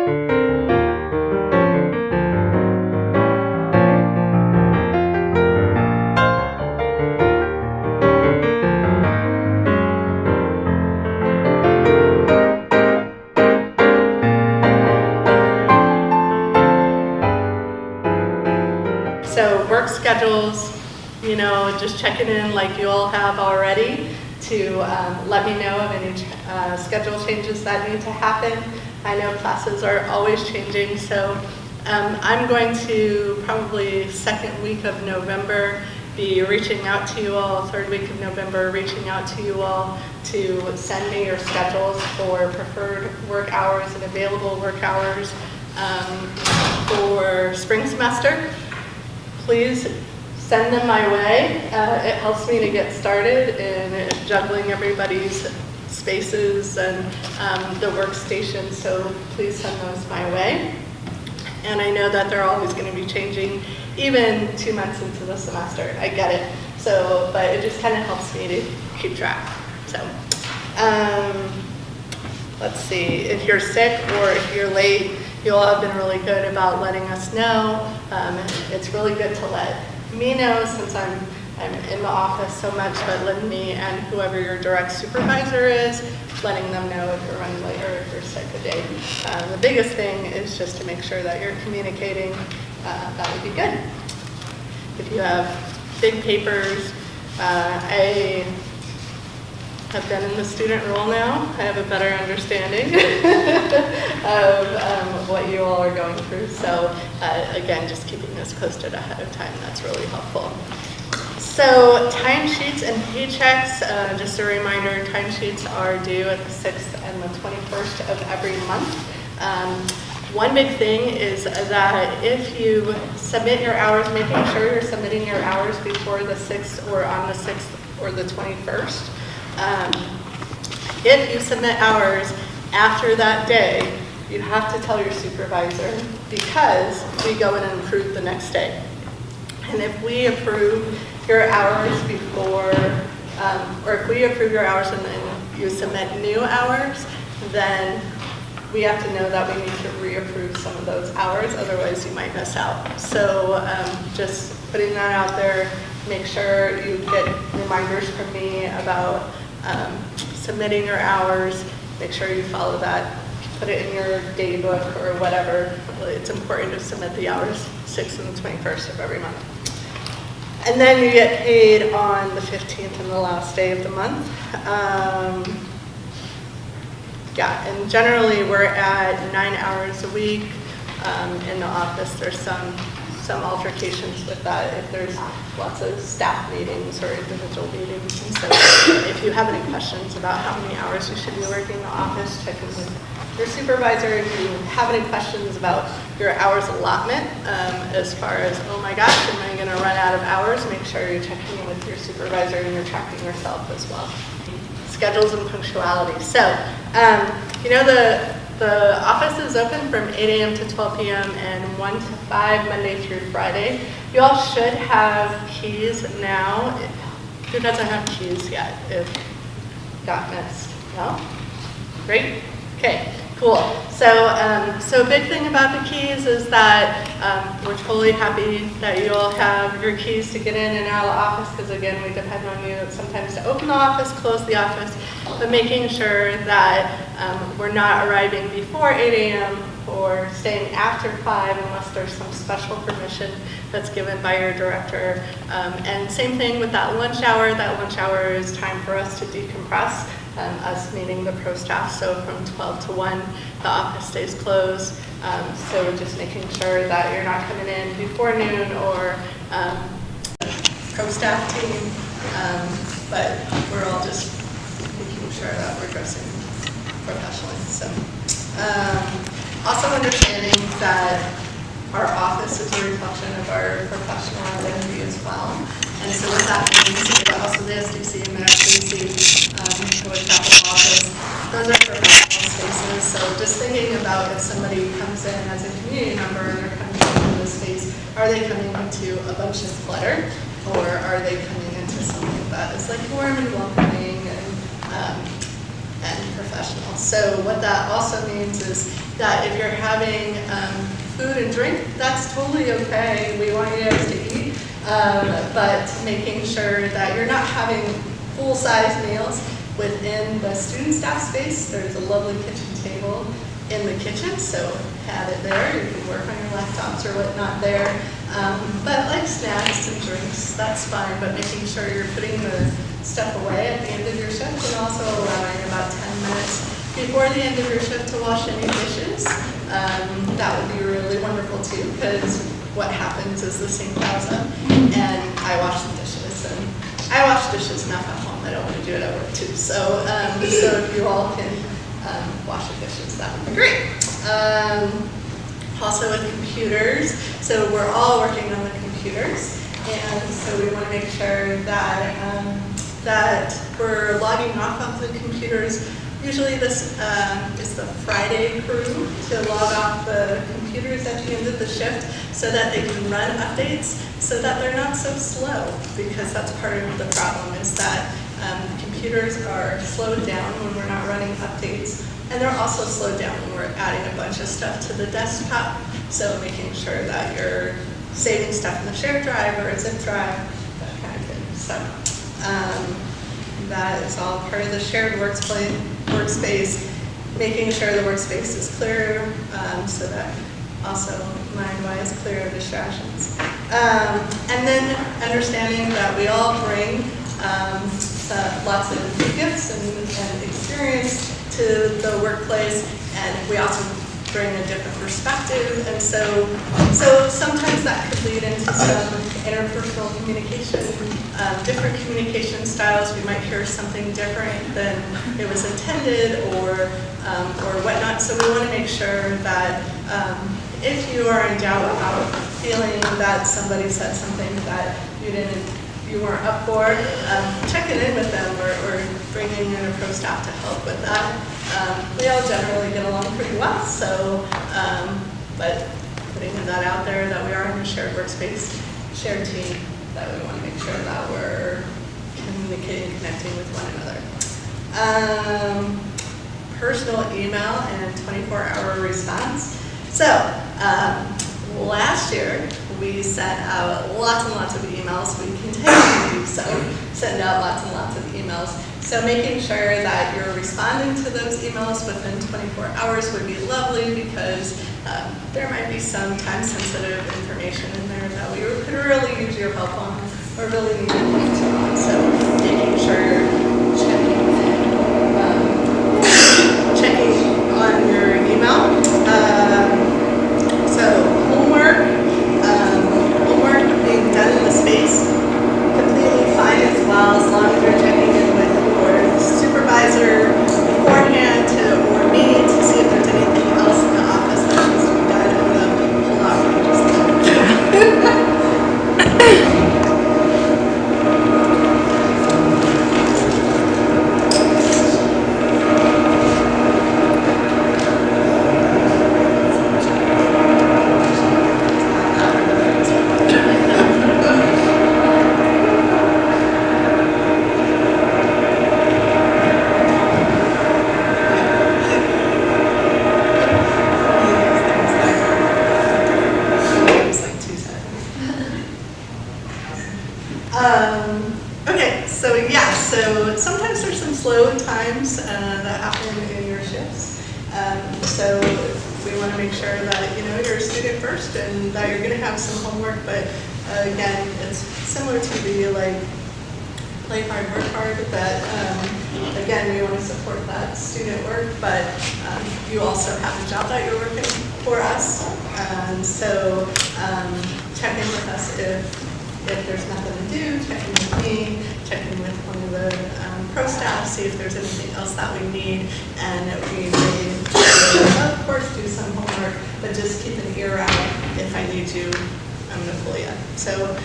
So work schedules, you know, just checking in like you all have already to let me know of any schedule changes that need to happen. I know classes are always changing, so I'm going to probably second week of November be reaching out to you all, third week of November reaching out to you all to send me your schedules for preferred work hours and available work hours for spring semester. Please send them my way. It helps me to get started in juggling everybody's spaces and the workstation, so please send those my way. And I know that they're always going to be changing, even 2 months into the semester. I get it. So, but it just kind of helps me to keep track. So, let's see. If you're sick or if you're late, you all have been really good about letting us know. It's really good to let me know since I'm in the office so much, but letting me and whoever your direct supervisor is, letting them know if you're running late or if you're sick a day. The biggest thing is just to make sure that you're communicating. That would be good. If you have big papers, I have been in the student role now. I have a better understanding of what you all are going through. So again, just keeping this posted ahead of time, that's really helpful. So timesheets and paychecks, just a reminder, timesheets are due at the 6th and the 21st of every month. One big thing is that if you submit your hours, making sure you're submitting your hours before the 6th or on the 6th or the 21st. If you submit hours after that day, you have to tell your supervisor because we go in and approve the next day. And if we approve your hours before, or if we approve your hours and then you submit new hours, then we have to know that we need to reapprove some of those hours, otherwise you might miss out. So just putting that out there, make sure you get reminders from me about submitting your hours, make sure you follow that, put it in your day book or whatever. It's important to submit the hours 6th and the 21st of every month. And then you get paid on the 15th and the last day of the month. Yeah, and generally we're at 9 hours a week in the office. There's some altercations with that if there's lots of staff meetings or individual meetings. And so if you have any questions about how many hours you should be working in the office, check in with your supervisor. If you have any questions about your hours allotment, as far as, oh my gosh, am I going to run out of hours, make sure you're checking in with your supervisor and you're tracking yourself as well. Schedules and punctuality. So, you know, the office is open from 8 a.m. to 12 p.m. and 1 to 5 Monday through Friday. You all should have keys now. Who doesn't have keys yet? If got missed? No? Great. Okay. Cool. So, so a big thing about the keys is that we're totally happy that you all have your keys to get in and out of the office, because again, we depend on you sometimes to open the office, close the office, but making sure that we're not arriving before 8 a.m. or staying after 5 unless there's some special permission that's given by your director. And same thing with that lunch hour. That lunch hour is time for us to decompress. Us meaning the pro staff, so from 12 to 1 the office stays closed, so just making sure that you're not coming in before noon or pro staff team, but we're all just making sure that we're dressing professionally. So also understanding that our office is a reflection of our professional identity as well. And so what that means, also the SDC and MSDC, College Capital Office, those are professional spaces. So just thinking about if somebody comes in as a community member and they're coming into this space, are they coming into a bunch of clutter, or are they coming into something that is like warm and welcoming and and professional. So what that also means is that if you're having food and drink, that's totally okay. We want you guys to eat, but making sure that you're not having full-size meals within the student staff space. There's a lovely kitchen table in the kitchen, so have it there. You can work on your laptops or whatnot there. But like snacks and drinks, that's fine, but making sure you're putting the stuff away at the end of your shift and also allowing about 10 minutes before the end of your shift to wash any dishes. That would be really wonderful too, because what happens is the sink piles up and I wash the dishes, and I wash dishes enough at home. I don't want to do it at work too. So, so if you all can wash the dishes, that would be great. Also with computers, so we're all working on the computers, and so we want to make sure that that we're logging off of the computers. Usually this is the Friday crew to log off the computers at the end of the shift so that they can run updates so that they're not so slow, because that's part of the problem is that computers are slowed down when we're not running updates, and they're also slowed down when we're adding a bunch of stuff to the desktop. So making sure that you're saving stuff in the shared drive or a zip drive, that kind of thing. So that is all part of the shared workspace, making sure the workspace is clear, so that also mind-wise clear of distractions. And then understanding that we all bring lots of gifts and experience to the workplace, and we also bring a different perspective, and so sometimes that could lead into some interpersonal communication, different communication styles. We might hear something different than it was intended, or whatnot. So we want to make sure that if you are in doubt about feeling that somebody said something that you weren't up for, checking in with them or bringing in a pro staff to help with that. We all generally get along pretty well, so, but putting that out there that we are in a shared workspace, shared team, that we want to make sure that we're communicating, connecting with one another. Personal email and 24-hour response. So, last year, we sent out lots and lots of emails. We continue to do so, send out lots and lots of emails. So making sure that you're responding to those emails within 24 hours would be lovely, because there might be some time-sensitive information in there that we could really use your help on or really need to on. So making sure you're checking on your email. So homework being done in the space, completely fine as well, as long as you're checking in with your supervisor beforehand or me to see if there's anything else in the office that needs to be done. I'm going to pull out for just a minute. Okay, so yeah, so sometimes there's some slow times that happen in your shifts. So we want to make sure that you're a student first and that you're going to have some homework. But again, it's similar to the play hard, work hard. That again, we want to support that student work, but you also have a job that you're working for us. So check in with us if there's nothing to do, check in with me, check in with one of the pro staff, see if there's anything else that we need, and we may, of course, do some homework, but just keep an ear out. If I need you, I'm going to pull you. So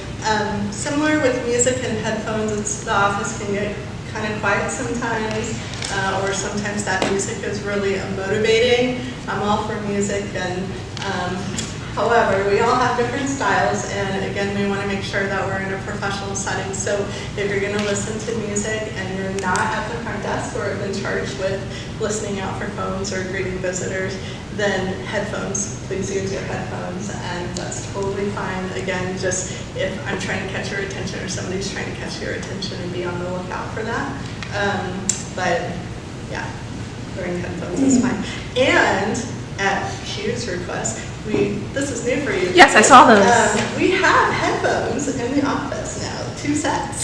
similar with music and headphones, the office can get kind of quiet sometimes, or sometimes that music is really motivating. I'm all for music, and However, we all have different styles, and again, we want to make sure that we're in a professional setting. So if you're going to listen to music and you're not at the front desk or have been charged with listening out for phones or greeting visitors, then headphones, please use your headphones, and that's totally fine. Again, just if I'm trying to catch your attention or somebody's trying to catch your attention, and be on the lookout for that. But yeah, wearing headphones is fine. And at Q's request, this is new for you. Yes, I saw those. We have headphones in the office now, 2 sets.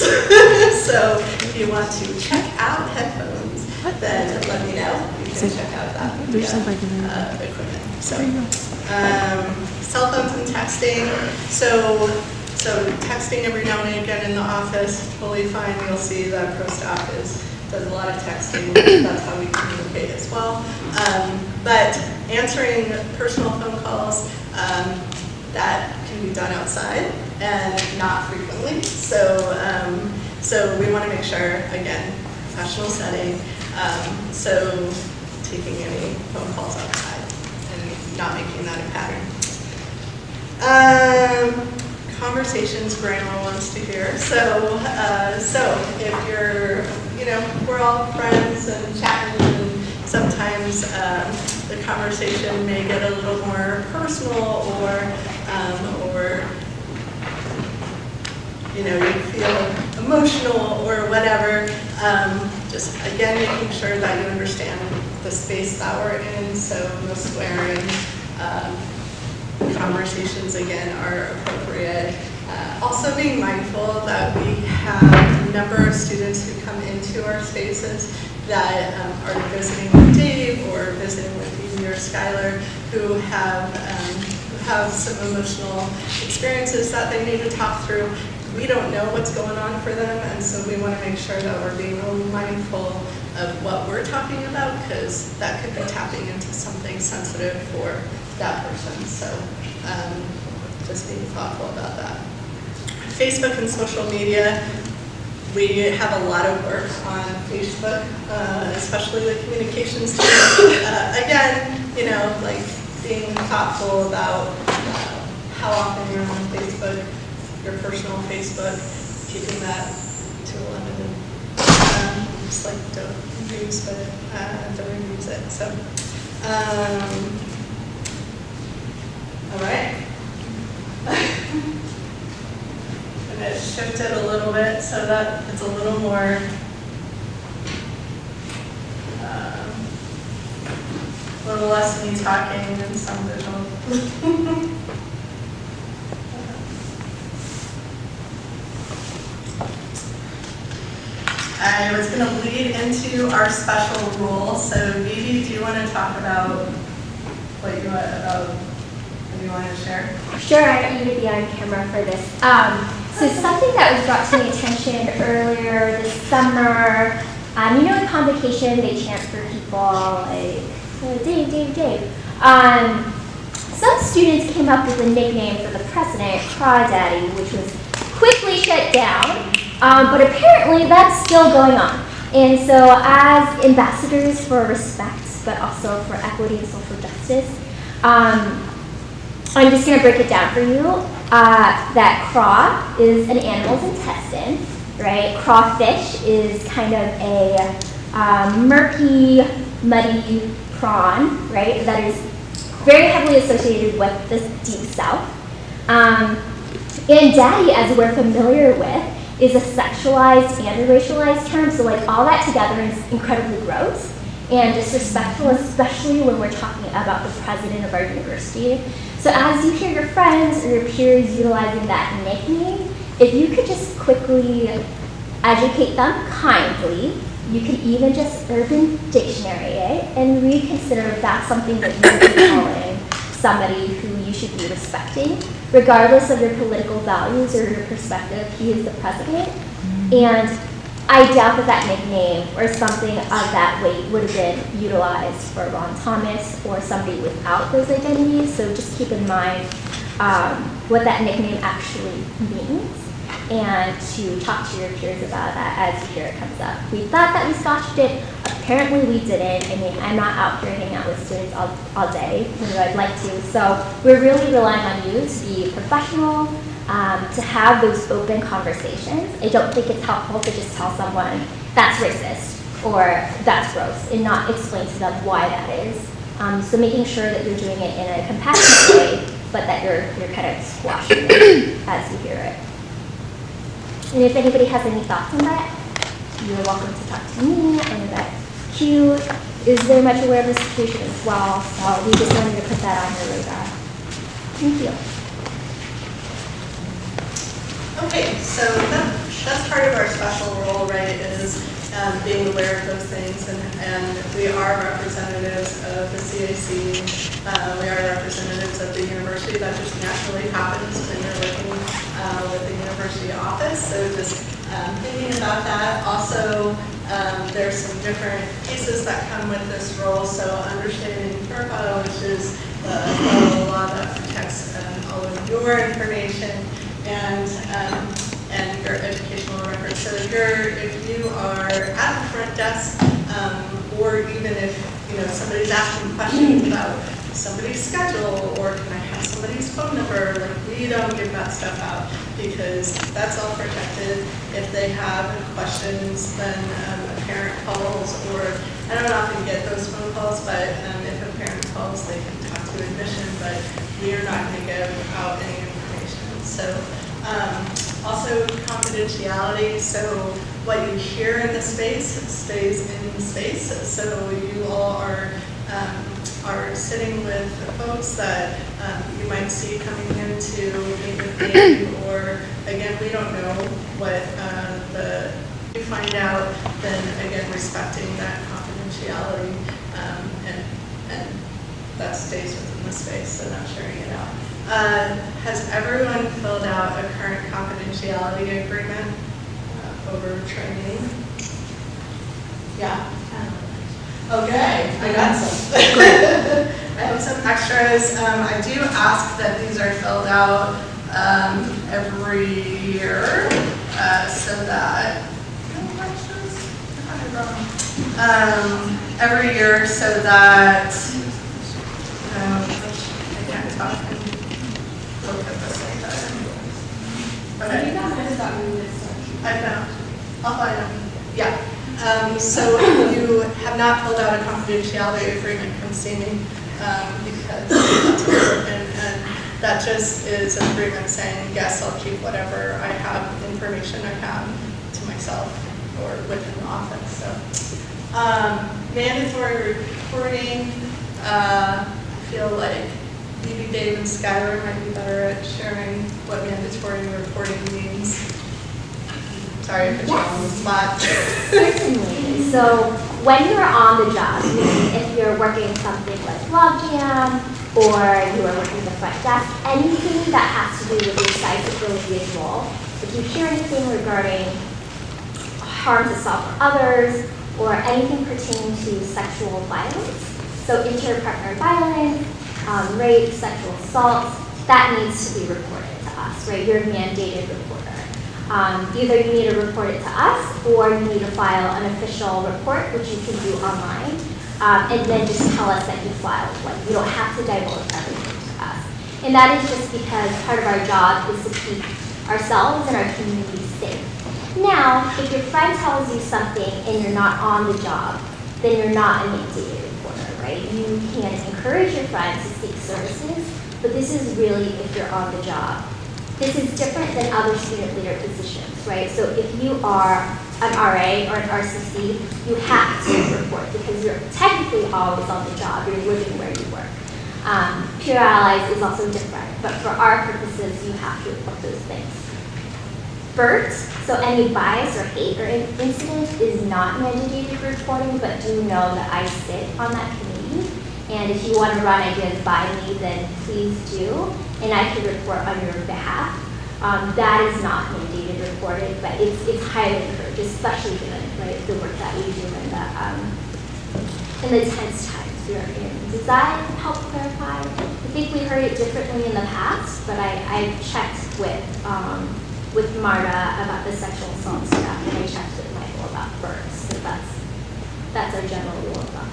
So if you want to check out headphones, then let me know. You can check out that equipment. So, cell phones and texting. So texting every now and again in the office, totally fine. You'll see that pro staff does a lot of texting. That's how we communicate as well. But answering personal phone calls, that can be done outside and not frequently. So we want to make sure, again, professional setting, so taking any phone calls outside and not making that a pattern. Conversations Grandma wants to hear. So if you're, we're all friends and chatting, and sometimes the conversation may get a little more personal, or you feel emotional or whatever. Just again, making sure that you understand the space that we're in. So no swearing. Conversations again are appropriate. Also being mindful that we have a number of students who come into our spaces that are visiting with Dave or visiting with you or Skylar, who have some emotional experiences that they need to talk through. We don't know what's going on for them, and so we want to make sure that we're being really mindful of what we're talking about, because that could be tapping into something sensitive for that person. So just being thoughtful about that. Facebook and social media, we have a lot of work on Facebook, especially the communications team. Again, like being thoughtful about how often you're on Facebook, your personal Facebook, keeping that to a limit. Just like don't use, but don't use it. So, all right. I'm going to shift it a little bit so that it's a little more a little less me talking and some visual. I was going to lead into our special rule. So, Vivi, do you want to talk about what you want to share? Sure, I don't need to be on camera for this. So something that was brought to my attention earlier this summer, in convocation they chant for people like, Dave, Dave, Dave. Some students came up with a nickname for the president, Crawdaddy, which was quickly shut down, but apparently that's still going on. And so as ambassadors for respect, but also for equity and social justice, I'm just going to break it down for you. That craw is an animal's intestine, right? Crawfish is kind of a murky, muddy prawn, right? That is very heavily associated with the deep south. And daddy, as we're familiar with, is a sexualized and a racialized term. So like all that together is incredibly gross and disrespectful, especially when we're talking about the president of our university. So as you hear your friends or your peers utilizing that nickname, if you could just quickly educate them kindly, you could even just Urban Dictionary it and reconsider if that's something that you would be calling somebody who you should be respecting, regardless of your political values or your perspective. He is the president. And I doubt that nickname or something of that weight would have been utilized for Ron Thomas or somebody without those identities. So just keep in mind what that nickname actually means, and to talk to your peers about that as you hear it comes up. We thought that we scotched it. apparently we didn't. I mean, I'm not out here hanging out with students all day, even though I'd like to. So we're really relying on you to be professional, to have those open conversations. I don't think it's helpful to just tell someone that's racist or that's gross and not explain to them why that is. So making sure that you're doing it in a compassionate way, but that you're kind of squashing it as you hear it. And if anybody has any thoughts on that, you're welcome to talk to me. I know that Q is very much aware of the situation as well, so we just wanted to put that on your radar. Thank you. Okay, so that's part of our special role, right, is being aware of those things, and we are representatives of the CAC, we are representatives of the university. That just naturally happens when you're working with the university office, so just thinking about that. Also, there's some different pieces that come with this role, so understanding profile, which is the law that protects all of your information, and your educational records. So if you are at the front desk, or even if somebody's asking questions about somebody's schedule, or can I have somebody's phone number, like we don't give that stuff out because that's all protected. If they have questions, then a parent calls, or I don't often get those phone calls, but if a parent calls, they can talk to admission, but we are not going to give out any information. So also confidentiality, so what you hear in the space stays in space. So you all are sitting with folks that you might see coming in to meet with me, or again, we don't know what you find out, then again, respecting that confidentiality, and that stays within the space, so not sharing it out. Has everyone filled out a current confidentiality agreement over training? Yeah. Okay, I got some. I have some extras. I do ask that these are filled out every year, so that every year, so that I can't talk and look at this like that. Okay. I found. I'll find them. Yeah. So you have not filled out a confidentiality agreement from CME because that's important, and that just is an agreement saying, yes, I'll keep whatever I have, information I have to myself or within the office. So mandatory reporting, I feel like maybe Dave and Skylar might be better at sharing what mandatory reporting means. Sorry if it's on the spot. Certainly. So when you're on the job, if you're working something like logjam, or you are working the front desk, anything that has to do with your psychological role, if you hear anything regarding harm to self or others, or anything pertaining to sexual violence, so interpartner violence, rape, sexual assault, that needs to be reported to us, right? You're a mandated reporter. Either you need to report it to us, or you need to file an official report, which you can do online, and then just tell us that you filed one. You don't have to divulge everything to us. And that is just because part of our job is to keep ourselves and our community safe. Now, if your friend tells you something and you're not on the job, then you're not a mandated reporter, right? You can encourage your friend to seek services, but this is really if you're on the job. This is different than other student leader positions, right? So if you are an RA or an RCC, you have to report because you're technically always on the job. You're living where you work. Peer allies is also different, but for our purposes, you have to report those things. BERT, so any bias or hate or incident is not mandated reporting, but do know that I sit on that committee. And if you want to run ideas by me, then please do, and I can report on your behalf. That is not mandated reported, but it's highly encouraged, especially given the work that we do in the tense times we are in. Does that help clarify? I think we heard it differently in the past, but I checked with Marta about the sexual assault stuff, and I checked with Michael about births. So That's our general rule of thumb.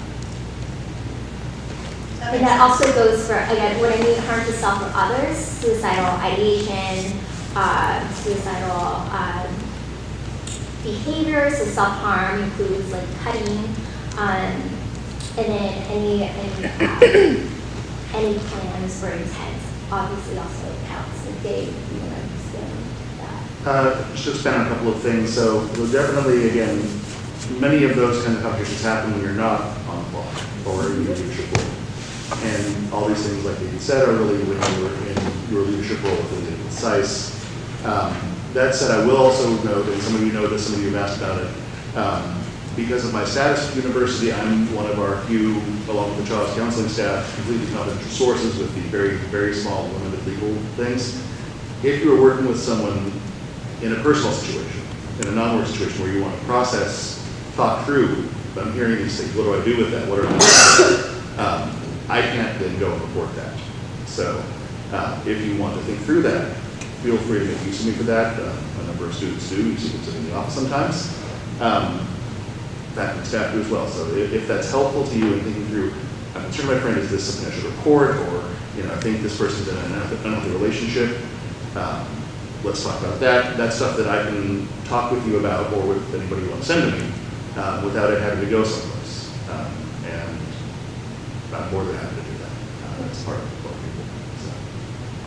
And that also goes for, again, when I mean harm to self or others, suicidal ideation, suicidal behavior, so self-harm includes like cutting, and then any plans or intent obviously also counts. Like Dave, you want to understand that? Just to expand on a couple of things. So definitely, again, many of those kind of conversations happen when you're not on the clock or in your leadership role. And all these things, like you said, are really when you're in your leadership role within concise. That said, I will also note, and some of you know this, some of you have asked about it, because of my status at the university, I'm one of our few, along with the child's counseling staff, completely confidential sources with the very, very small, limited legal things. If you're working with someone in a personal situation, in a non-work situation where you want to process, talk through, I'm hearing these things, what do I do with that? What are the I can't then go and report that. So if you want to think through that, feel free to make use of me for that. A number of students do. You see them sitting in the office sometimes. Faculty and staff do as well. So if that's helpful to you in thinking through, I'm concerned, my friend, is this something I should report, or I think this person's in an unhealthy relationship. Let's talk about that. That's stuff that I can talk with you about, or with anybody you want to send to me, without it having to go someplace. And I'm more than happy to do that. That's part of what people do. So.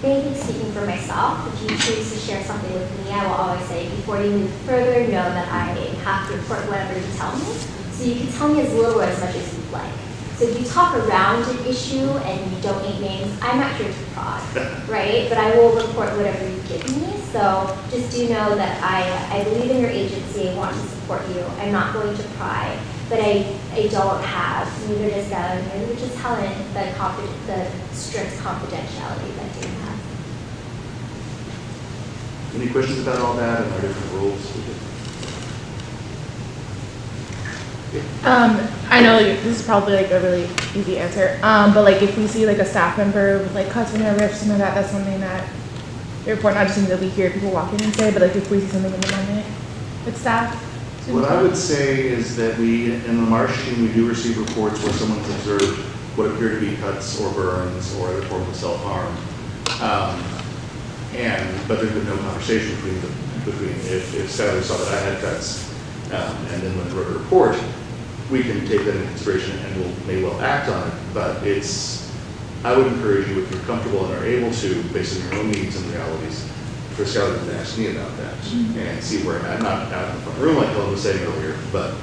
Maybe speaking for myself, if you choose to share something with me, I will always say, before you move further, know that I have to report whatever you tell me. So you can tell me as little or as much as you'd like. So if you talk around an issue and you don't name names, I'm not here to prod, right? But I will report whatever you give me. So just do know that I believe in your agency. I want to support you. I'm not going to pry. But I don't have, neither does Helen, neither does Helen, the strict confidentiality that you have. Any questions about all that and our different rules? I know this is probably like a really easy answer, but like if we see like a staff member with like cuts whenever or something like that, that's something that we report, not just something that we hear people walk in and say, but like if we see something in the moment with staff. What I would say is that we, in the Marsh team, we do receive reports where someone's observed what appear to be cuts or burns or other forms of self-harm. But there's been no conversation between if Skylar saw that I had cuts, and then when they wrote a report, we can take that into consideration and may well act on it. But I would encourage you, if you're comfortable and are able to, based on your own needs and realities, for Skylar to ask me about that and see where I'm not out in the front room like Helen was saying earlier, but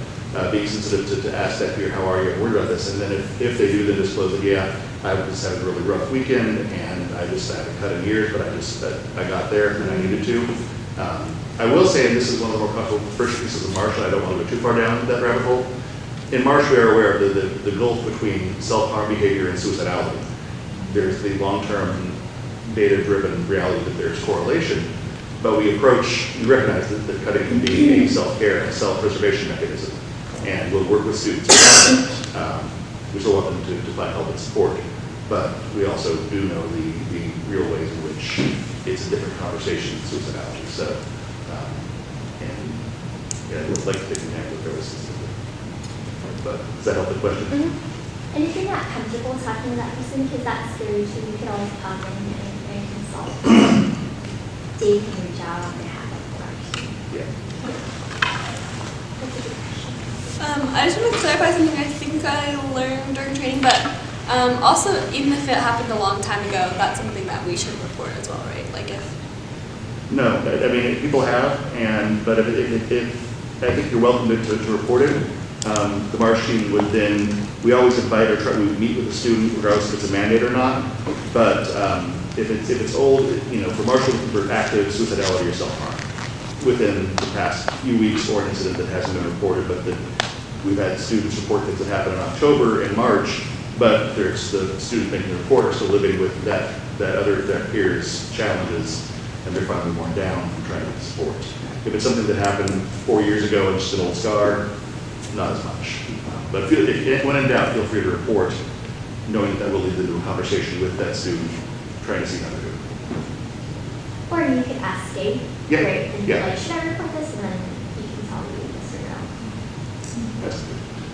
being sensitive to ask that here, how are you, I'm worried about this, and then if they do then disclose that, yeah, I just had a really rough weekend and I haven't cut in years, but I got there and I needed to. I will say, and this is one of the more controversial pieces of Marsh, and I don't want to go too far down that rabbit hole. In Marsh, we are aware of the gulf between self-harm behavior and suicidality. There's the long-term data-driven reality that there's correlation, but we recognize that cutting can be a self-care and self-preservation mechanism, and we'll work with students. We still want them to find help and support, but we also do know the real ways in which it's a different conversation with suicidality. So, it looks like they can handle services. But does that help the question? Mm-hmm. And if you're not comfortable talking to that person, because that's scary too, you can always come in and consult. Dave can reach out on behalf of the team. Yeah. That's a good question. I just want to clarify something I think I learned during training, but also, even if it happened a long time ago, that's something that we should report as well, right? Like if... No, I mean, people have, but if I think you're welcome to report it. The Marsh team would then, we always invite we would meet with the student regardless if it's a mandate or not, but if it's old, for Marsh looking for active suicidality or self-harm within the past few weeks, or an incident that hasn't been reported, but that we've had students report things that happened in October and March, but there's the student making the report are still living with that peer's challenges, and they're finally worn down from trying to get support. If it's something that happened 4 years ago and just an old scar, not as much. But when in doubt, feel free to report, knowing that will lead to a conversation with that student, trying to see how they're doing. Or you could ask Dave, Yeah. right? And Yeah. be like, should I report this? And then he can tell you yes or no. That's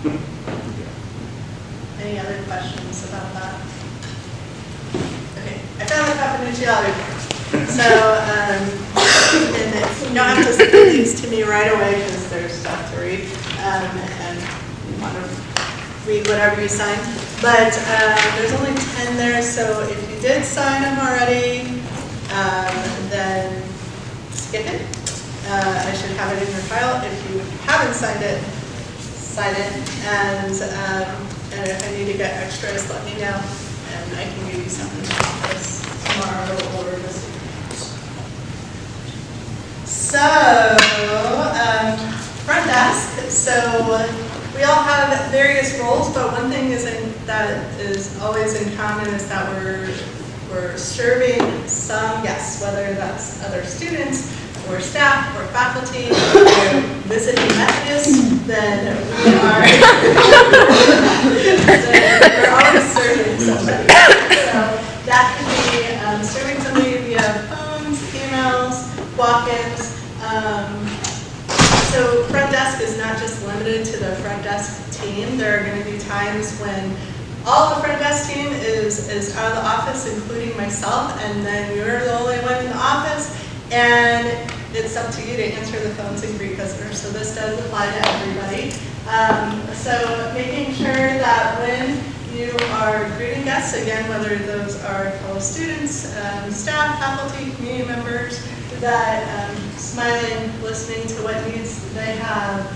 good. Any other questions about that? Okay, I found the confidentiality part. So, and you don't have to send these to me right away because there's stuff to read, and you want to read whatever you signed. But there's only 10 there, so if you did sign them already, then skip it. I should have it in your file. If you haven't signed it, sign it. And if I need to get extras, let me know, and I can give you something like this tomorrow or this week. So, front desk. So we all have various roles, but one thing that is always in common is that we're serving some guests, whether that's other students or staff or faculty or visiting Methodists, then we're always serving somebody. So that could be serving somebody via phones, emails, walk-ins. So front desk is not just limited to the front desk team. There are going to be times when all the front desk team is out of the office, including myself, and then you're the only one in the office, and it's up to you to answer the phones and greet visitors. So this does apply to everybody. So making sure that when you are greeting guests, again, whether those are fellow students, staff, faculty, community members, that smiling, listening to what needs they have,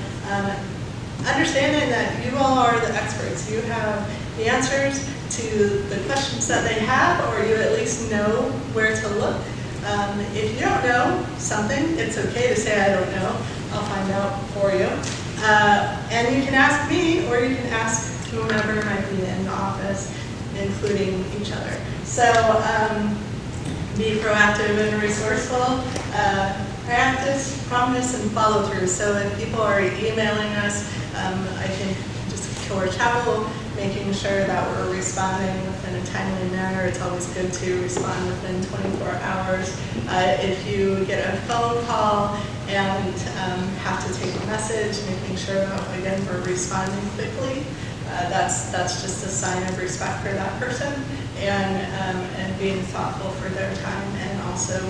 understanding that you all are the experts. You have the answers to the questions that they have, or you at least know where to look. If you don't know something, it's okay to say, I don't know. I'll find out for you. And you can ask me, or you can ask whomever might be in the office, including each other. So be proactive and resourceful. Practice, promise, and follow through. So if people are emailing us, I think just Killer Chapel, making sure that we're responding within a timely manner. It's always good to respond within 24 hours. If you get a phone call and have to take a message, making sure that, again, we're responding quickly. That's just a sign of respect for that person, and being thoughtful for their time, and also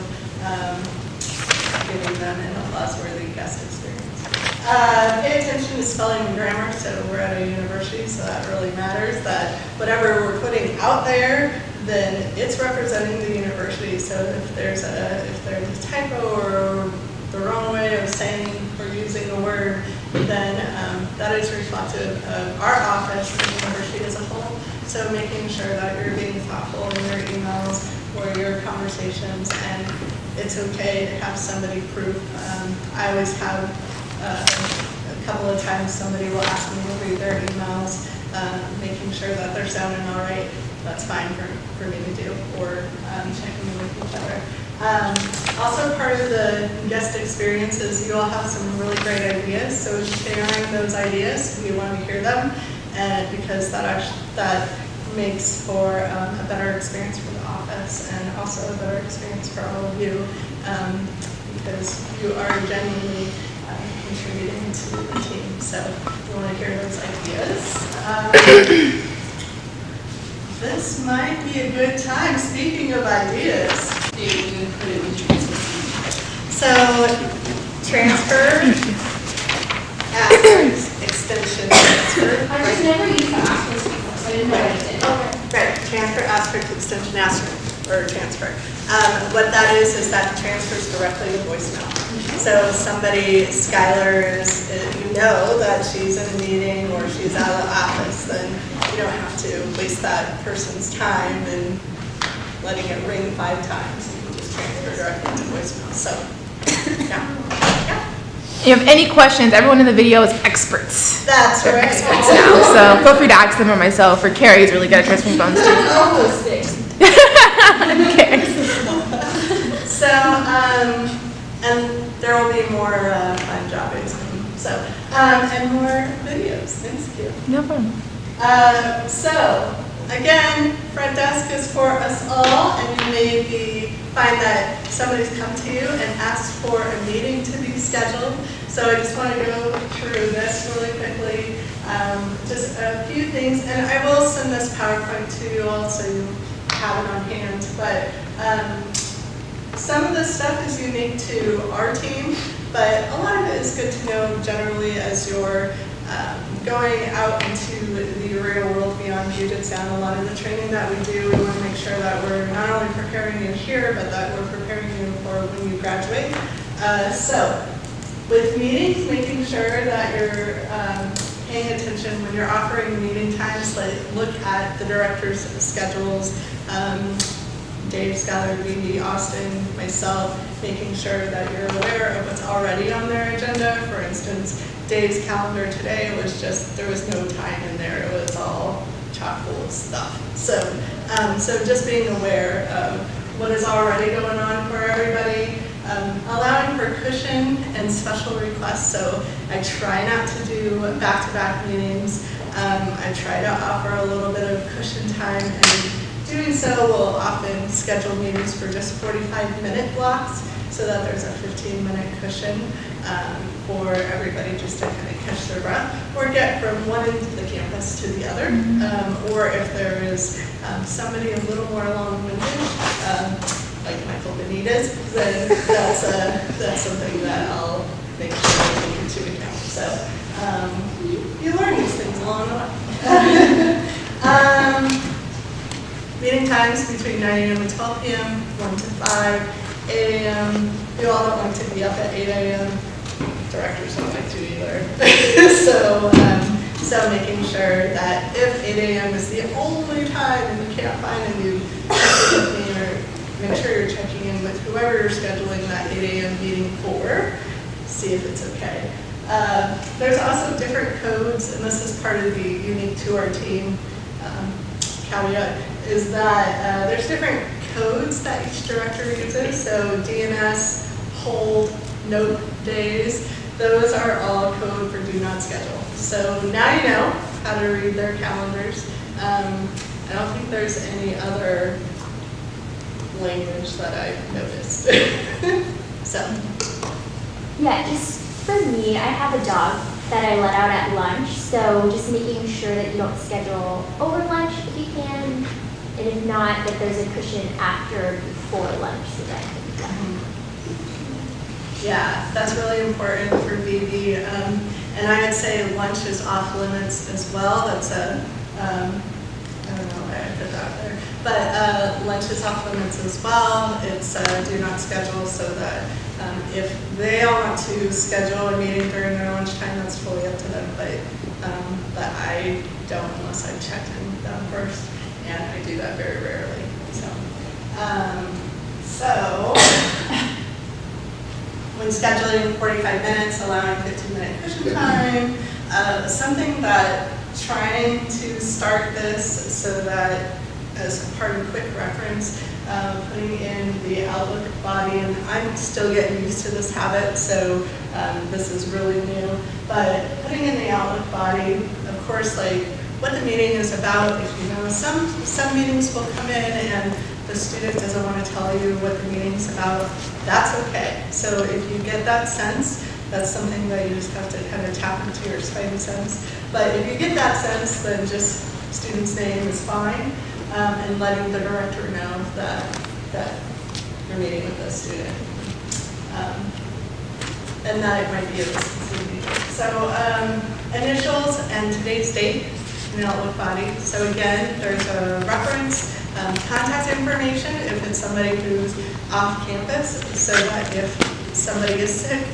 giving them an applause-worthy guest experience. Pay attention to spelling and grammar. So we're at a university, so that really matters. That whatever we're putting out there, then it's representing the university. So if there's a typo or the wrong way of saying or using a word, then that is reflective of our office and the university as a whole. So making sure that you're being thoughtful in your emails or your conversations, and it's okay to have somebody proof. I always have a couple of times somebody will ask me to read their emails, making sure that they're sounding all right. That's fine for me to do, or checking in with each other. Also, part of the guest experience is you all have some really great ideas, so sharing those ideas, we want to hear them, and because that makes for a better experience for the office, and also a better experience for all of you, because you are genuinely contributing to the team. So we want to hear those ideas. This might be a good time, speaking of ideas. So, transfer, asterisk, extension, transfer. I just never used the asterisk before, so I didn't know what it did. Right, transfer, asterisk, extension, asterisk, or transfer. What that is that transfers directly to voicemail. So somebody, Skylar, you know that she's in a meeting or she's out of the office, then you don't have to waste that person's time and letting it ring 5 times. You can just transfer directly to voicemail. So, yeah. If you have any questions, everyone in the video is experts. That's They're right. experts now, so feel free to ask them or myself, or Carrie's really good at transferring phones too. All those things. Okay. So, and there will be more fun job aids coming. So, and more videos. Thanks, Q. No problem. So, again, front desk is for us all, and you may find that somebody's come to you and asked for a meeting to be scheduled. So I just want to go through this really quickly. Just a few things, and I will send this PowerPoint to you all so you have it on hand, but some of this stuff is unique to our team, but a lot of it is good to know generally as you're going out into the real world beyond Puget Sound. A lot of the training that we do, we want to make sure that we're not only preparing you here, but that we're preparing you for when you graduate. So, with meetings, making sure that you're paying attention when you're offering meeting times, like look at the director's schedules, Dave, Skylar, BB, Austin, myself, making sure that you're aware of what's already on their agenda. For instance, Dave's calendar today was just, there was no time in there, it was all chock full of stuff. So, so just being aware of what is already going on for everybody. Allowing for cushion and special requests, so I try not to do back-to-back meetings. I try to offer a little bit of cushion time, and doing so will often schedule meetings for just 45-minute blocks so that there's a 15-minute cushion for everybody just to kind of catch their breath or get from one end of the campus to the other. Or if there is somebody a little more long-winded, like Michael Benitez, then that's something that I'll make sure I take into account. So you learn these things along the way. Meeting times between 9 a.m. and 12 p.m., 1 to 5, 8 a.m. You all don't like to be up at 8 a.m. Directors don't like to either. So making sure that if 8 a.m. is the only time and you can't find a new check in with me, or make sure you're checking in with whoever you're scheduling that 8 a.m. meeting for, see if it's okay. There's also different codes, and this is part of the unique to our team caveat, is that there's different codes that each director uses. So DNS, hold, note days, those are all code for do not schedule. So now you know how to read their calendars. I don't think there's any other language that I've noticed. So. Yeah, just for me, I have a dog that I let out at lunch, so just making sure that you don't schedule over lunch if you can, and if not, that there's a cushion after or before lunch so that can be done. Yeah, that's really important for BB, and I would say lunch is off limits as well. That's a, I don't know why I put that there, but lunch is off limits as well. It's do not schedule, so that if they all want to schedule a meeting during their lunchtime, that's fully up to them, but I don't unless I check in with them first, and I do that very rarely. So when scheduling 45 minutes, allowing 15-minute cushion time, something that trying to start this so that as part of quick reference, putting in the Outlook body, and I'm still getting used to this habit, so this is really new, but putting in the Outlook body, of course, like what the meeting is about. If you know, some meetings will come in and the student doesn't want to tell you what the meeting's about, that's okay. So if you get that sense, that's something that you just have to kind of tap into your spidey sense. But if you get that sense, then just student's name is fine, and letting the director know that you're meeting with the student. And that it might be a specific meeting. So initials and today's date in the Outlook body. So again, there's a reference, contact information if it's somebody who's off campus, so that if somebody is sick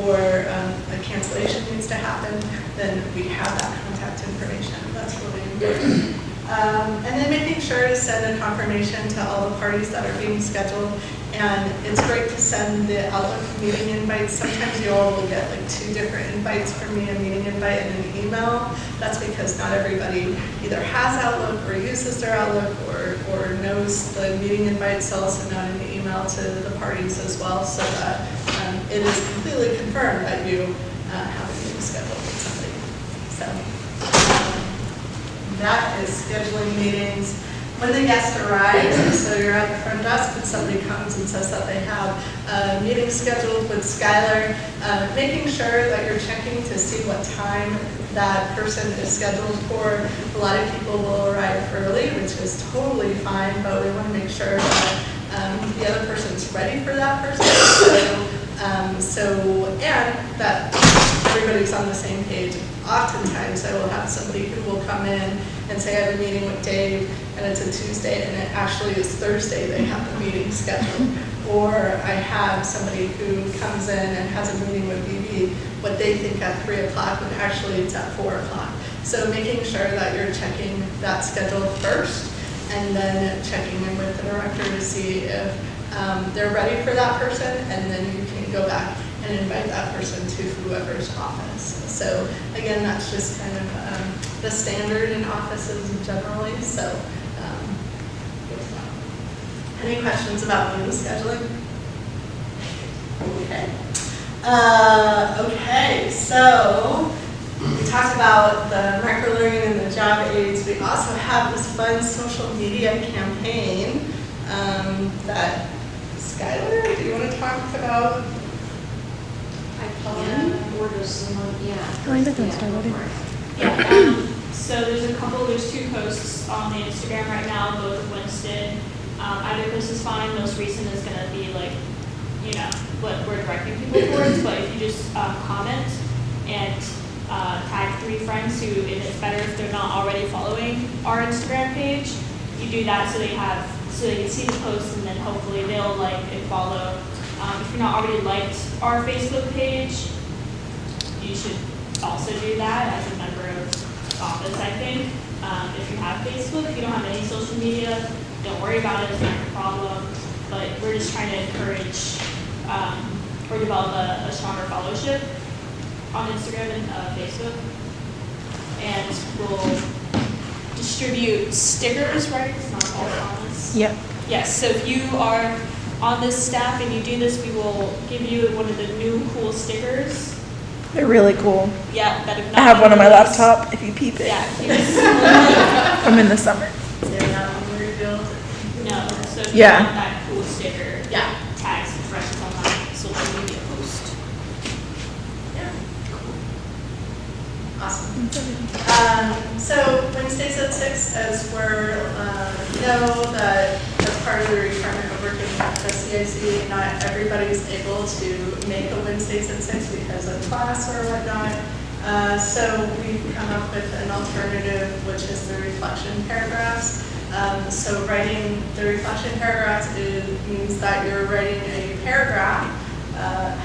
or a cancellation needs to happen, then we have that contact information. That's really important. And then making sure to send a confirmation to all the parties that are being scheduled. And it's great to send the Outlook meeting invites. Sometimes you all will get like 2 different invites from me, a meeting invite and an email. That's because not everybody either has Outlook or uses their Outlook or knows the meeting invites also not in the email to the parties as well, so that it is completely confirmed that you have a meeting scheduled with somebody. So that is scheduling meetings. When the guest arrives, so you're at the front desk and somebody comes and says that they have a meeting scheduled with Skylar, making sure that you're checking to see what time that person is scheduled for. A lot of people will arrive early, which is totally fine, but we want to make sure that the other person's ready for that person. And that everybody's on the same page. Oftentimes I will have somebody who will come in and say, I have a meeting with Dave, and it's a Tuesday, and it actually is Thursday they have the meeting scheduled. Or I have somebody who comes in and has a meeting with BB, what they think at 3 o'clock, when actually it's at 4 o'clock. So making sure that you're checking that schedule first, and then checking in with the director to see if they're ready for that person, and then you can go back and invite that person to whoever's office. So again, that's just kind of the standard in offices generally. So any questions about meeting scheduling? Okay. Okay, so we talked about the microlearning and the job aids. We also have this fun social media campaign that, Skylar, do you want to talk about? Or does someone, yeah. I think that's already. Yeah, so there's two posts on the Instagram right now, both of Winston. Either post is fine, most recent is gonna be like, you know, what we're directing people towards, but if you just comment and tag 3 friends who, and it's better if they're not already following our Instagram page, you do that so they can see the post, and then hopefully they'll like and follow. If you're not already liked our Facebook page, you should also do that as a member of office, I think. If you have Facebook, if you don't have any social media, don't worry about it, it's not your problem. But we're just trying to encourage or develop a stronger followership on Instagram and Facebook. And we'll distribute stickers, right? It's not all on us. Yep. Yes, so if you are on this staff and you do this, we will give you one of the new cool stickers. They're really cool. Yeah, that have not I have been one on my released. laptop if you peep it. Yeah, if From in the summer. They're not revealed. no, so if Yeah. you want that cool sticker, Yeah. tag some friends on that social media post. Yeah. Awesome. So Wednesdays at 6, as we're know that as part of the requirement of working at the CIC, not everybody's able to make a Wednesdays at 6 because of class or whatnot. So we've come up with an alternative, which is the reflection paragraphs. So writing the reflection paragraphs means that you're writing a paragraph.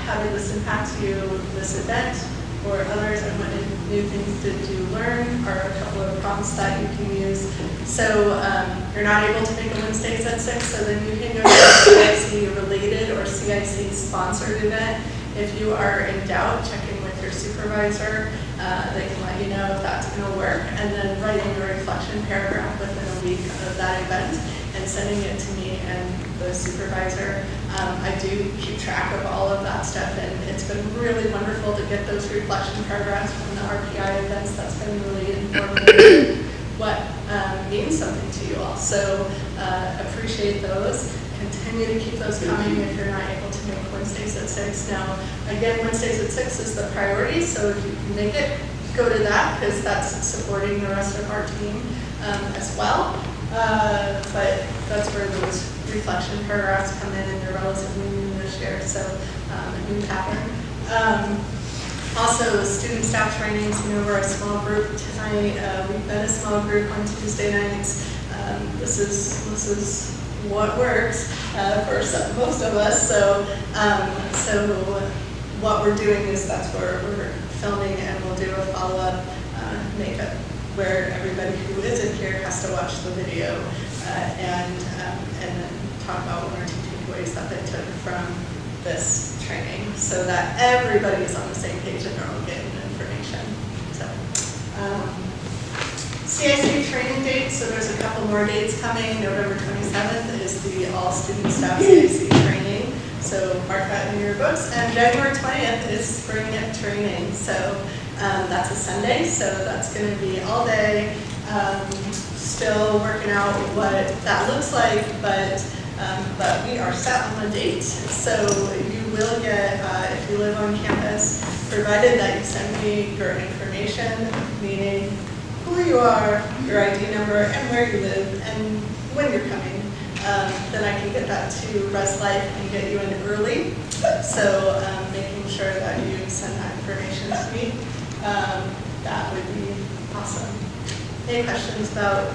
How did this impact you, this event, or others, and what new things did you learn, are a couple of prompts that you can use. So you're not able to make a Wednesdays at 6, so then you can go to a CIC related or CIC sponsored event. If you are in doubt, check in with your supervisor. They can let you know if that's going to work, and then writing a reflection paragraph within a week of that event and sending it to me and the supervisor. I do keep track of all of that stuff, and it's been really wonderful to get those reflection paragraphs from the RPI events. That's been really informative what means something to you all. So appreciate those. Continue to keep those coming if you're not able to make Wednesdays at 6. Now, again, Wednesdays at 6 is the priority, so if you can make it, go to that, because that's supporting the rest of our team as well. But that's where those reflection paragraphs come in, and they're relatively new this year, so a new pattern. Also, student staff trainings, we're a small group tonight. We've been a small group on Tuesday nights. This is what works for most of us. So what we're doing is that's where we're filming, and we'll do a follow-up makeup where everybody who isn't here has to watch the video and then talk about 1 or 2 takeaways that they took from this training, so that everybody's on the same page and they're all getting information. So. CIC training dates, so there's a couple more dates coming. November 27th is the all student staff CIC training, so mark that in your books. And January 20th is spring training, so that's a Sunday, so that's going to be all day. Still working out what that looks like, but but we are set on a date. So you will get, if you live on campus, provided that you send me your information, meaning who you are, your ID number, and where you live, and when you're coming, then I can get that to Res Life and get you in early. So making sure that you send that information to me, that would be awesome. Any questions about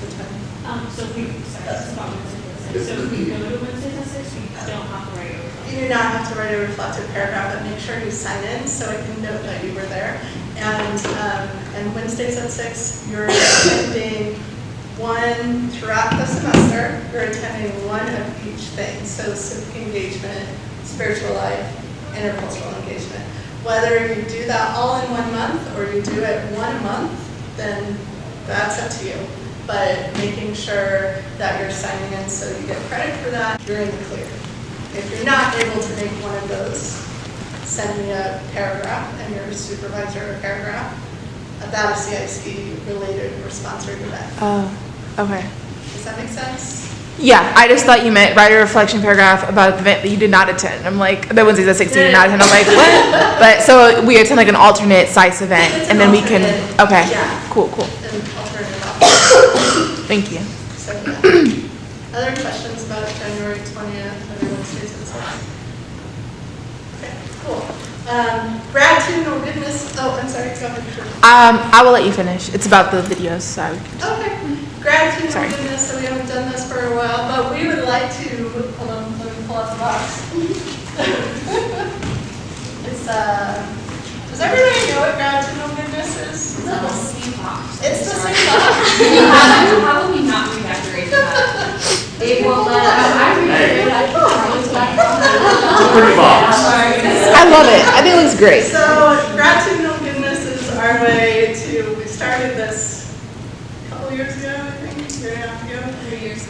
the time? So if we, sorry, this is about Wednesday. So if we go to Wednesday at 6, we don't have to write over. You do not have to write a reflective paragraph, but make sure you sign in so I can note that you were there. And Wednesdays at 6, you're attending one throughout the semester. You're attending one of each thing. So civic engagement, spiritual life, intercultural engagement. Whether you do that all in 1 month or you do it 1 month, then that's up to you. But making sure that you're signing in so you get credit for that, you're in the clear. If you're not able to make one of those, send me a paragraph and your supervisor a paragraph about a CIC related or sponsored event. Oh, okay. Does that make sense? Yeah, I just thought you meant write a reflection paragraph about the event that you did not attend. I'm like, that Wednesday's at 6, you did not attend. I'm like, what? But so we attend like an alternate SICE event, It's and an then we can, alternate, okay, yeah. cool. An alternative option. Thank you. So, yeah. Other questions about January 20th, other Wednesdays and stuff? Okay, cool. Gratitude or goodness, oh, I'm sorry, go ahead. I will let you finish. It's about the videos, so I would. Okay, gratitude Sorry. and goodness, so we haven't done this for a while, but we would like to, hold on, let me pull out the box. It's, does everybody know what gratitude and goodness is? It's the same box. It's the same box. How would we not redecorate that? It will, I redecorated it. I thought it was like. Pretty box. I love it. I think it looks great. So gratitude and goodness is our way to, we started this a couple years ago, I think, year and a half ago. 3 years.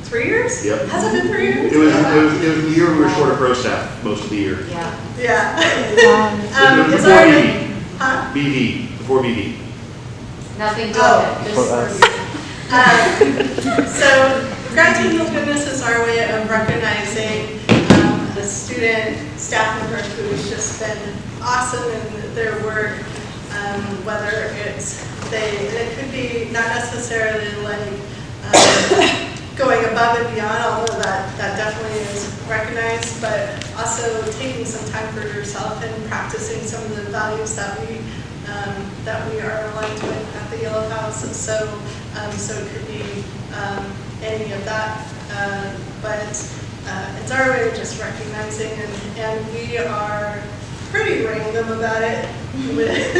3 years? Yep. Has it been 3 years? It was the year we were short of pro staff most of the year. Yeah. Yeah. It was It's before our BV. way, huh? Before BV. Nothing to Oh. it, just for. So gratitude and goodness is our way of recognizing a student, staff member who's just been awesome in their work, whether it's and it could be not necessarily like going above and beyond, although that definitely is recognized, but also taking some time for yourself and practicing some of the values that we are aligned with at the Yellow House. And so it could be any of that, but it's our way of just recognizing, and we are pretty random about it.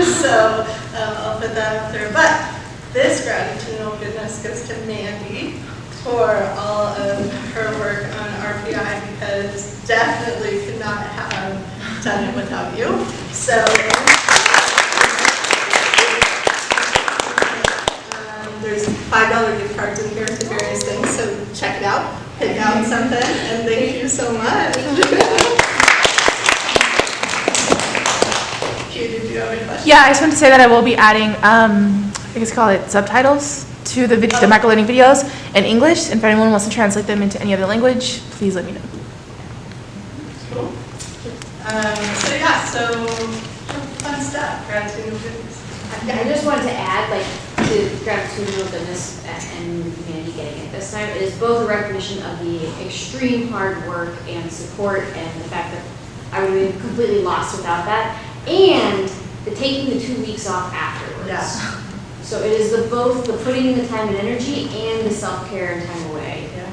So I'll put that out there. But this gratitude and goodness goes to Mandy for all of her work on RPI, because definitely could not have done it without you. So there's $5 gift cards in here for various things, so check it out, pick out something, and thank you so much. Q, did you have any questions? Yeah, I just wanted to say that I will be adding, I guess call it subtitles to the microlearning videos in English. And if anyone wants to translate them into any other language, please let me know. Cool. So yeah, so fun stuff, gratitude and goodness. I just wanted to add, like, to gratitude and goodness and Mandy getting it this time is both a recognition of the extreme hard work and support and the fact that I would have been completely lost without that, and the taking the 2 weeks off afterwards. Yeah. So it is both the putting in the time and energy and the self-care and time away Yeah.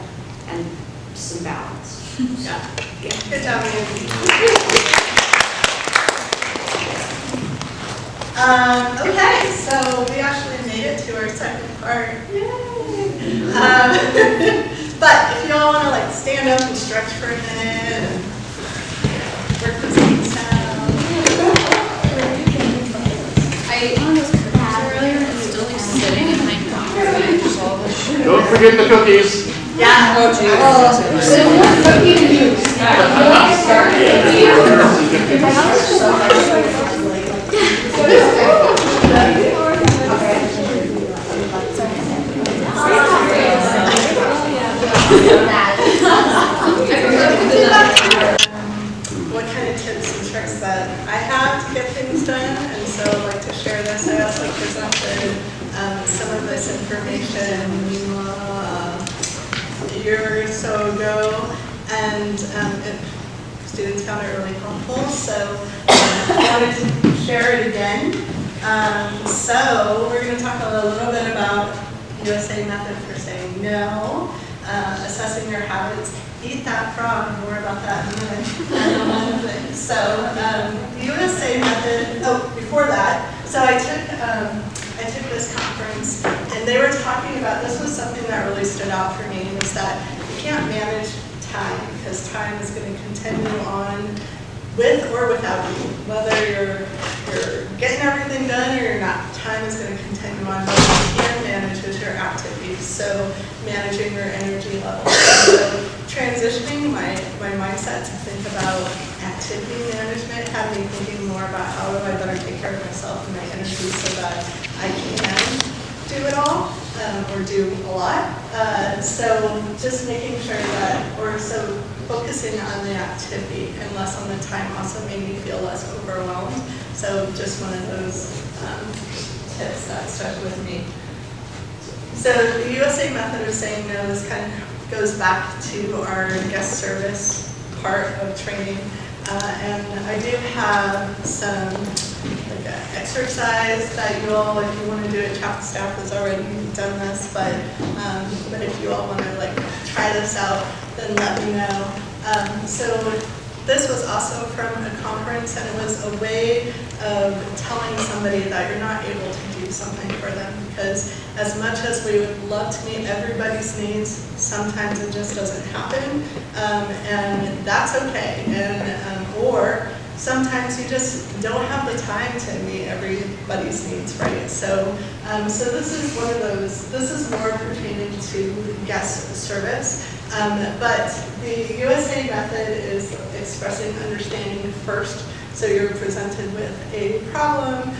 and some balance. Yeah. Good job, Mandy. Okay, so we actually made it to our second part. Yay! But if you all want to like stand up and stretch for a minute and work those things out. I earlier and still like sitting in my car. Don't forget the cookies. Yeah. information a year or so ago, and students found it really helpful, so I wanted to share it again. So we're going to talk a little bit about USA method for saying no, assessing your habits, eat that frog, more about that in a minute, and one of things. So the USA method, before that, so I took this conference, and they were talking about, this was something that really stood out for me, is that you can't manage time, because time is going to continue on with or without you. Whether you're getting everything done or you're not, time is going to continue on. What you can manage is your activities, so managing your energy levels. So transitioning my mindset to think about activity management had me thinking more about how do I better take care of myself and my energy so that I can do it all, or do a lot. So just making sure that, so focusing on the activity and less on the time also made me feel less overwhelmed. So just one of those tips that stuck with me. So the USA method of saying no, this kind of goes back to our guest service part of training. And I do have some exercise that you all, if you want to do it, chapel staff has already done this, but if you all want to try this out, then let me know. So this was also from a conference, and it was a way of telling somebody that you're not able to do something for them, because as much as we would love to meet everybody's needs, sometimes it just doesn't happen, and that's okay. Or sometimes you just don't have the time to meet everybody's needs, right? So this is one of those, this is more pertaining to guest service, but the USA method is expressing understanding first. So you're presented with a problem,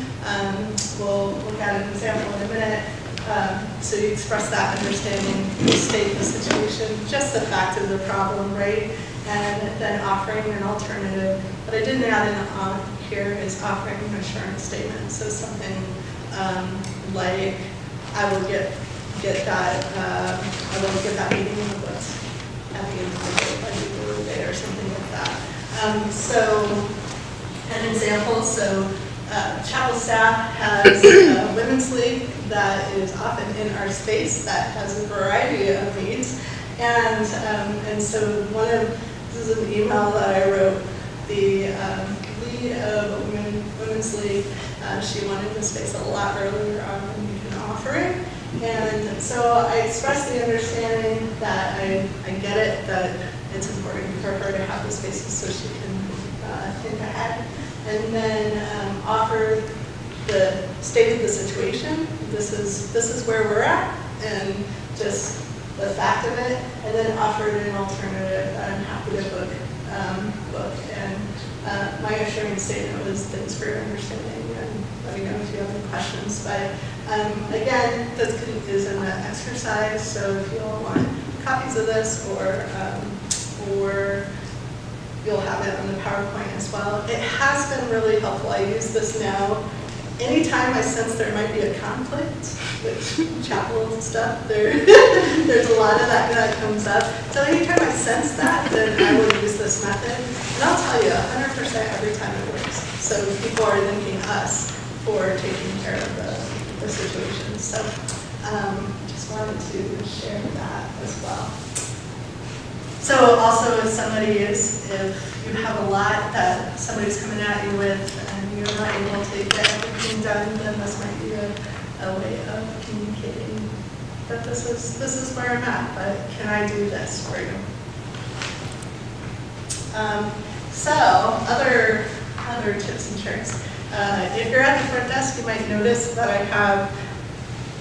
we'll look at an example in a minute. So you express that understanding, you state the situation, just the fact of the problem, right? And then offering an alternative. What I didn't add in on here is offering an assurance statement. So something like, I will get that meeting in the books at the end of the day, by the end of the day, or something like that. So an example, so chapel staff has a women's league that is often in our space that has a variety of needs. And so this is an email that I wrote, the lead of Women's League, she wanted the space a lot earlier on than we can offer it. And so I expressed the understanding that I get it, that it's important for her to have the spaces so she can think ahead. And then stated the situation. This is where we're at, and just the fact of it, and then offered an alternative that I'm happy to book. And my assurance statement was thanks for your understanding, and let me know if you have any questions. But again, this is an exercise, so if you all want copies of this, or you'll have it on the PowerPoint as well. It has been really helpful. I use this now. Anytime I sense there might be a conflict with chapel and stuff, there's a lot of that comes up. So anytime I sense that, then I will use this method. And I'll tell you, 100% every time it works. So people are thanking us for taking care of the situation. So just wanted to share that as well. So also if you have a lot that somebody's coming at you with and you're not able to get everything done, then this might be a way of communicating that this is where I'm at, but can I do this for you? So other tips and tricks. If you're at the front desk, you might notice that I have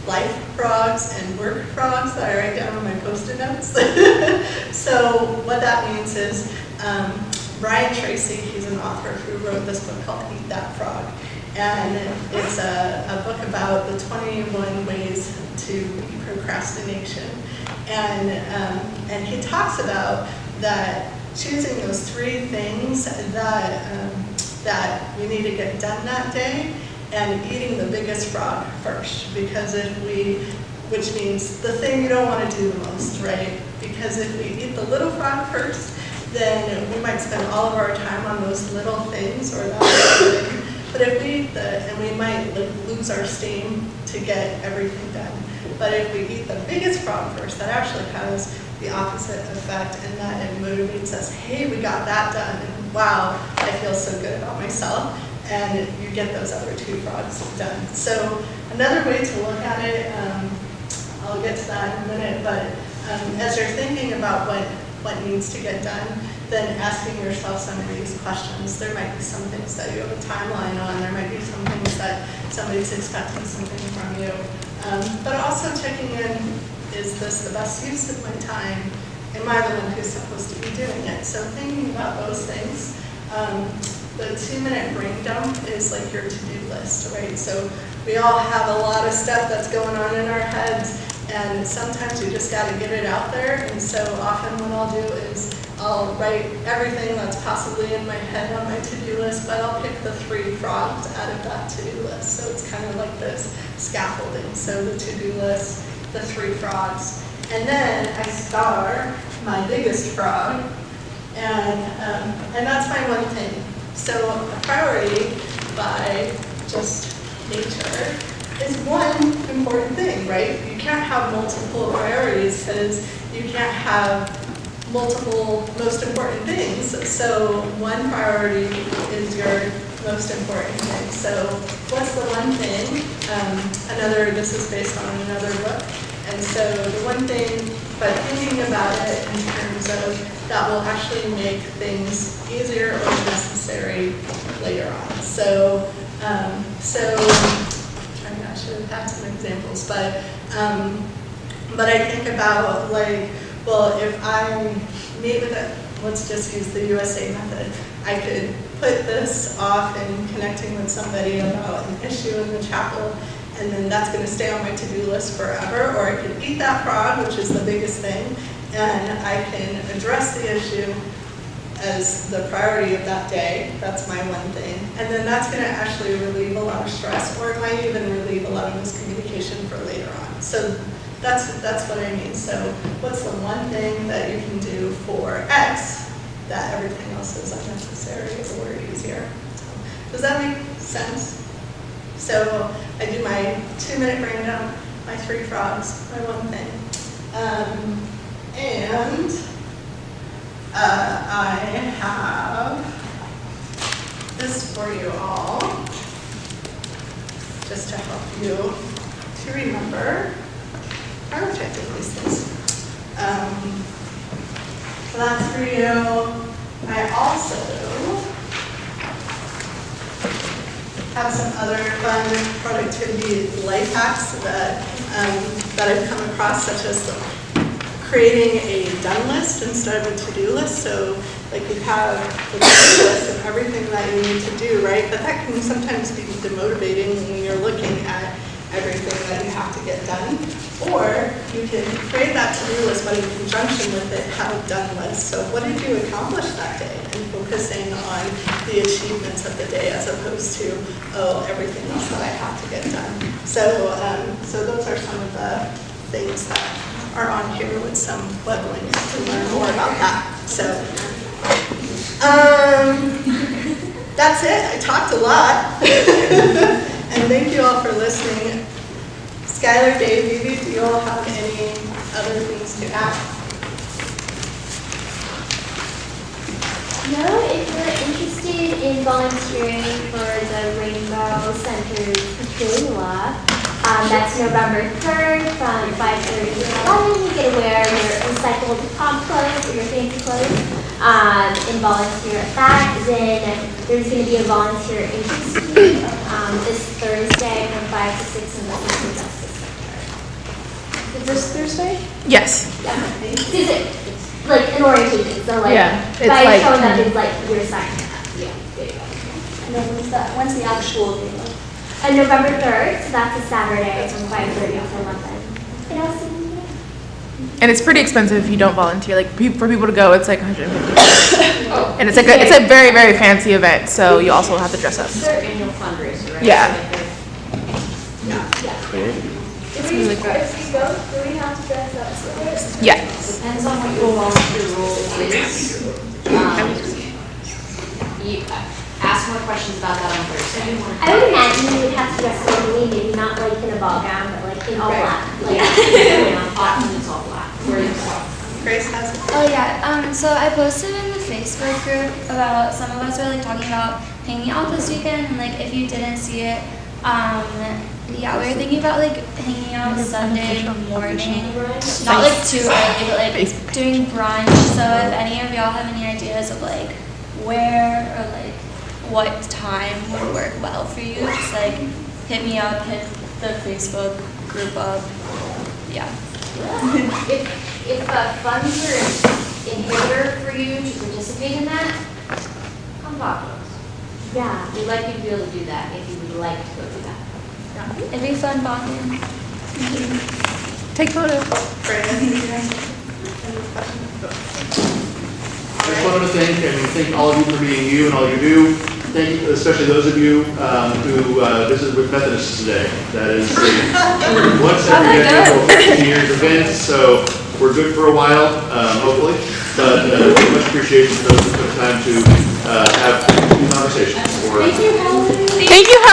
life frogs and work frogs that I write down on my Post-it notes. So what that means is Brian Tracy, he's an author who wrote this book called Eat That Frog. And it's a book about the 21 ways to beat procrastination. And he talks about that choosing those 3 things that you need to get done that day, and eating the biggest frog first, because if we which means the thing you don't want to do the most, right? Because if we eat the little frog first, then we might spend all of our time on those little things or that little thing. But if we eat and we might lose our steam to get everything done. But if we eat the biggest frog first, that actually has the opposite effect, and that it motivates us. Hey, we got that done, and wow, I feel so good about myself. And you get those other 2 frogs done. So another way to look at it, I'll get to that in a minute, but as you're thinking about what needs to get done, then asking yourself some of these questions. There might be some things that you have a timeline on, there might be some things that somebody's expecting something from you. But also checking in, is this the best use of my time? Am I the one who's supposed to be doing it? So thinking about those things. The 2-minute brain dump is like your to-do list, right? So we all have a lot of stuff that's going on in our heads, and sometimes you just got to get it out there. And so often what I'll do is I'll write everything that's possibly in my head on my to-do list, but I'll pick the 3 frogs out of that to-do list. So it's kind of like this scaffolding. So the to-do list, the 3 frogs, and then I star my biggest frog, and that's my one thing. So a priority by just nature is one important thing, right? You can't have multiple priorities because you can't have multiple most important things. So one priority is your most important thing. So what's the one thing? This is based on another book. And so the one thing, but thinking about it in terms of that will actually make things easier or necessary later on. So I should have had some examples, but I think about like, well, if I meet with let's just use the USA method. I could put this off in connecting with somebody about an issue in the chapel, and then that's going to stay on my to-do list forever, or I could eat that frog, which is the biggest thing, and I can address the issue as the priority of that day. That's my one thing. And then that's going to actually relieve a lot of stress, or it might even relieve a lot of miscommunication for later on. So that's what I mean. So what's the one thing that you can do for X that everything else is unnecessary or easier? So, does that make sense? So I do my 2-minute brain dump, my 3 frogs, my one thing. I have this for you all, just to help you to remember prioritizing these things. So that's for you. I also have some other fun productivity life hacks that I've come across, such as creating a done list instead of a to-do list. So like you have a to-do list of everything that you need to do, right? But that can sometimes be demotivating when you're looking at everything that you have to get done. Or you can create that to-do list, but in conjunction with it, have a done list. So what did you accomplish that day? And focusing on the achievements of the day as opposed to, everything else that I have to get done. So those are some of the things that are on here with some web links to learn more about that. So that's it. I talked a lot. And thank you all for listening. Skylar, Dave, Vivi, do you all have any other things to add? No, if you're interested in volunteering for the Rainbow Center's gala, that's November 3rd from 5:30 to 11. You get to wear your recycled prom clothes or your fancy clothes and volunteer at that. Then there's going to be a volunteer interest meeting this Thursday from 5 to 6 in the Social Justice Center. This Thursday? Yes. Is it like an orientation? So like by like showing up, it's like you're signing up. Yeah. There you go. And then when's the actual day? November 3rd, so that's a Saturday from 5:30 to 11. And I'll see you there. And it's pretty expensive if you don't volunteer. Like for people to go, it's like $150. And it's like it's a very, very fancy event, so you also have to dress up. It's their annual fundraiser, right? Yeah. So like Yeah. something like that. If we go, do we have to dress up for it? Yes. Depends on what your volunteer role is. You, ask more questions about that on Thursday. I would imagine you would have to dress formally, maybe not like in a ball gown, but like in all black. Like, Often it's all black. Grace has it. Oh yeah, so I posted in the Facebook group about some of us were like talking about hanging out this weekend, and like if you didn't see it, yeah, we were thinking about like hanging out Sunday morning, not like too early, but like doing brunch. So if any of y'all have any ideas of like where or like what time would work well for you, just like hit me up, hit the Facebook group up. Yeah. If funds are an inhibitor for you to participate in that, come talk to us. yeah. We'd like you to be able to do that if you would like to go do that. It'd be fun bonding. Take photos. I just wanted to thank all of you for being you and all you do. Thank you, especially those of you who visited with Methodists today. That is a once every decade or 15 years event, so we're good for a while, hopefully. But much appreciation for those who took time to have conversations. Thank you, Helen. Thank you, Helen.